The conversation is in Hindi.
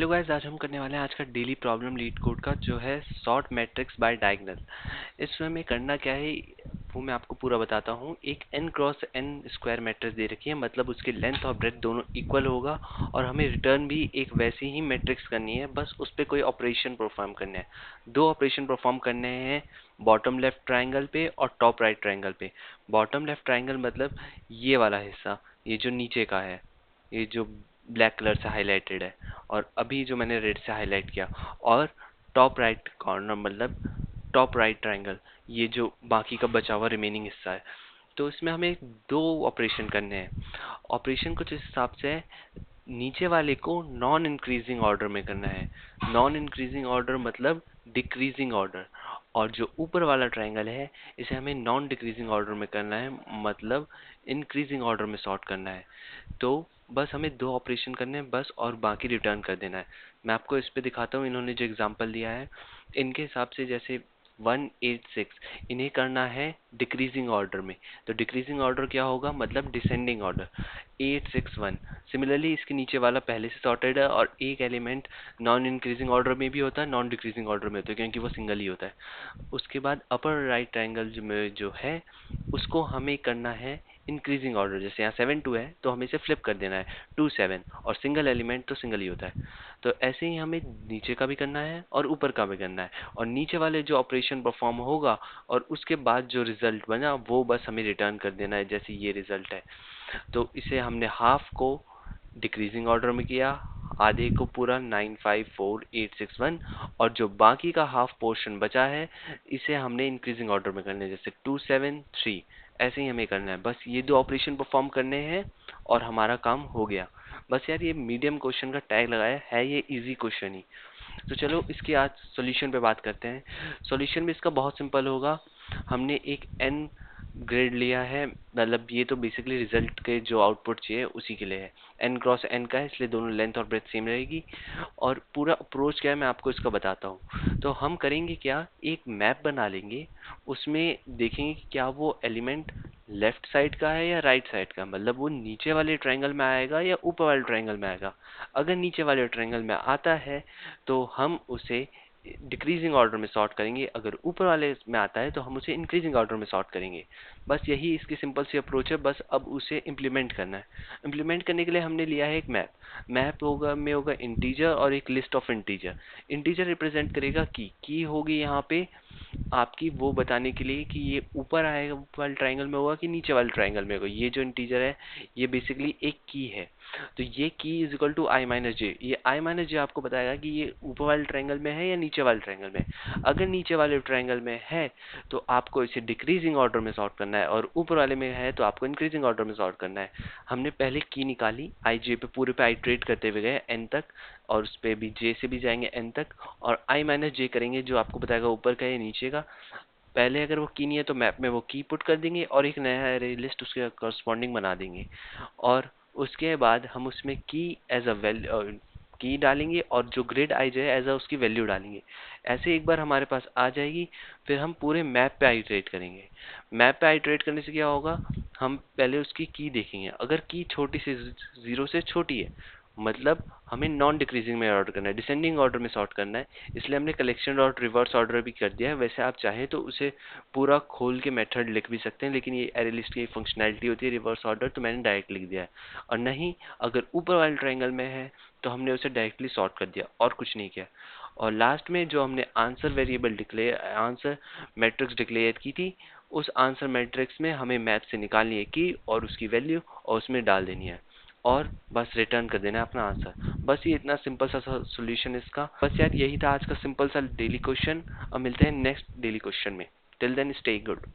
हेलो गाइस, आज हम करने वाले हैं आज का डेली प्रॉब्लम लीड कोड का जो है सॉर्ट मैट्रिक्स बाय डायगोनल। इसमें हमें करना क्या है वो मैं आपको पूरा बताता हूँ। एक n cross n square matrix दे रखी है, मतलब उसके लेंथ और ब्रेथ दोनों इक्वल होगा और हमें रिटर्न भी एक वैसी ही मैट्रिक्स करनी है, बस उस पर कोई ऑपरेशन परफॉर्म करना है। दो ऑपरेशन परफॉर्म करने हैं, बॉटम लेफ्ट ट्राइंगल पे और टॉप राइट ट्राइंगल पे। बॉटम लेफ्ट ट्राइंगल मतलब ये वाला हिस्सा, ये जो नीचे का है, ये जो ब्लैक कलर से हाईलाइटेड है और अभी जो मैंने रेड से हाईलाइट किया। और टॉप राइट कॉर्नर मतलब टॉप राइट ट्रायंगल, ये जो बाकी का बचा हुआ रिमेनिंग हिस्सा है। तो इसमें हमें दो ऑपरेशन करने हैं। ऑपरेशन कुछ इस हिसाब से है, नीचे वाले को नॉन इंक्रीजिंग ऑर्डर में करना है। नॉन इंक्रीजिंग ऑर्डर मतलब डिक्रीजिंग ऑर्डर, और जो ऊपर वाला ट्रायंगल है इसे हमें नॉन डिक्रीजिंग ऑर्डर में करना है, मतलब इंक्रीजिंग ऑर्डर में सॉर्ट करना है। तो बस हमें दो ऑपरेशन करने हैं बस, और बाकी रिटर्न कर देना है। मैं आपको इस पे दिखाता हूँ, इन्होंने जो एग्जांपल दिया है इनके हिसाब से, जैसे 186 इन्हें करना है डिक्रीजिंग ऑर्डर में। तो डिक्रीजिंग ऑर्डर क्या होगा, मतलब डिसेंडिंग ऑर्डर 861। सिमिलरली इसके नीचे वाला पहले से सॉर्टेड है और एक एलिमेंट नॉन इंक्रीजिंग ऑर्डर में भी होता है, नॉन डिक्रीजिंग ऑर्डर में होता है, क्योंकि वो सिंगल ही होता है। उसके बाद अपर राइट ट्रायंगल में जो है उसको हमें करना है इंक्रीजिंग ऑर्डर। जैसे यहाँ 7 2 है तो हमें इसे फ्लिप कर देना है 2 7, और सिंगल एलिमेंट तो सिंगल ही होता है। तो ऐसे ही हमें नीचे का भी करना है और ऊपर का भी करना है, और नीचे वाले जो ऑपरेशन परफॉर्म होगा और उसके बाद जो रिजल्ट बना वो बस हमें रिटर्न कर देना है, जैसे ये रिजल्ट है। तो इसे हमने हाफ को डिक्रीजिंग ऑर्डर में किया, आधे को पूरा 954861, और जो बाकी का हाफ पोर्शन बचा है इसे हमने इंक्रीजिंग ऑर्डर में करना है, जैसे 273। ऐसे ही हमें करना है, बस ये दो ऑपरेशन परफॉर्म करने हैं और हमारा काम हो गया। बस यार ये मीडियम क्वेश्चन का टैग लगाया है, ये इजी क्वेश्चन ही। तो चलो इसकी आज सॉल्यूशन पे बात करते हैं। सॉल्यूशन भी इसका बहुत सिंपल होगा। हमने एक n ग्रेड लिया है, मतलब ये तो बेसिकली रिजल्ट के जो आउटपुट चाहिए उसी के लिए है। n क्रॉस n का है, इसलिए दोनों लेंथ और ब्रेथ सेम रहेगी। और पूरा अप्रोच क्या है मैं आपको इसका बताता हूँ। तो हम करेंगे क्या, एक मैप बना लेंगे, उसमें देखेंगे कि क्या वो एलिमेंट लेफ्ट साइड का है या राइट साइड का, मतलब वो नीचे वाले ट्रायंगल में आएगा या ऊपर वाले ट्रायंगल में आएगा। अगर नीचे वाले ट्रायंगल में आता है तो हम उसे डिक्रीजिंग ऑर्डर में सॉर्ट करेंगे, अगर ऊपर वाले में आता है तो हम उसे इंक्रीजिंग ऑर्डर में सॉर्ट करेंगे। बस यही इसकी सिंपल सी अप्रोच है, बस अब उसे इम्प्लीमेंट करना है। इम्प्लीमेंट करने के लिए हमने लिया है एक मैप। मैप होगा में होगा इंटीजर और एक list of integer. Integer represent करेगा की होगी यहाँ पे आपकी, वो बताने के लिए कि ये ऊपर आएगा वाले ट्रायंगल में होगा कि नीचे वाले ट्रायंगल में होगा। ये जो इंटीजर है ये बेसिकली एक की है, तो ये की is equal to I minus J. ये आई माइनस जे आपको बताएगा कि ये ऊपर वाले ट्रायंगल में है या नीचे वाले ट्रायंगल में। अगर नीचे वाले ट्रायंगल में है तो आपको इसे डिक्रीजिंग ऑर्डर में सॉर्ट करना है, और ऊपर वाले में है तो आपको इंक्रीजिंग ऑर्डर में सॉर्ट करना है। हमने पहले की निकाली, आई जे पे पूरे पे आइट्रेट करते हुए गए एन तक, और उस पर भी जे से भी जाएंगे एन तक, और आई माइनस जे करेंगे जो आपको बताएगा ऊपर का या नीचे का। पहले अगर वो की नहीं है तो मैप में वो की पुट कर देंगे और एक नया एरे लिस्ट उसके करस्पॉन्डिंग बना देंगे, और उसके बाद हम उसमें की एज अ वैल्यू की डालेंगे, और जो ग्रिड आई जाए एज अ उसकी वैल्यू डालेंगे। ऐसे एक बार हमारे पास आ जाएगी, फिर हम पूरे मैप पे आइट्रेट करेंगे। मैप पे आइट्रेट करने से क्या होगा, हम पहले उसकी की देखेंगे, अगर की छोटी से 0 से छोटी है मतलब हमें नॉन डिक्रीजिंग में ऑर्डर करना है, डिसेंडिंग ऑर्डर में सॉर्ट करना है, इसलिए हमने कलेक्शन डॉट रिवर्स ऑर्डर भी कर दिया है। वैसे आप चाहें तो उसे पूरा खोल के मेथड लिख भी सकते हैं, लेकिन ये एरे लिस्ट की फंक्शनैलिटी होती है रिवर्स ऑर्डर, तो मैंने डायरेक्ट लिख दिया है। और नहीं, अगर ऊपर वाले ट्रायंगल में है तो हमने उसे डायरेक्टली सॉर्ट कर दिया और कुछ नहीं किया। और लास्ट में जो हमने answer variable declare, answer matrix declare की थी, उस आंसर मैट्रिक्स में हमें मैप से निकालनी है की और उसकी वैल्यू, और उसमें डाल देनी है, और बस रिटर्न कर देना है अपना आंसर। बस ये इतना सिंपल सा सॉल्यूशन इसका। बस यार यही था आज का सिंपल सा डेली क्वेश्चन। अब मिलते हैं नेक्स्ट डेली क्वेश्चन में। Till then stay good.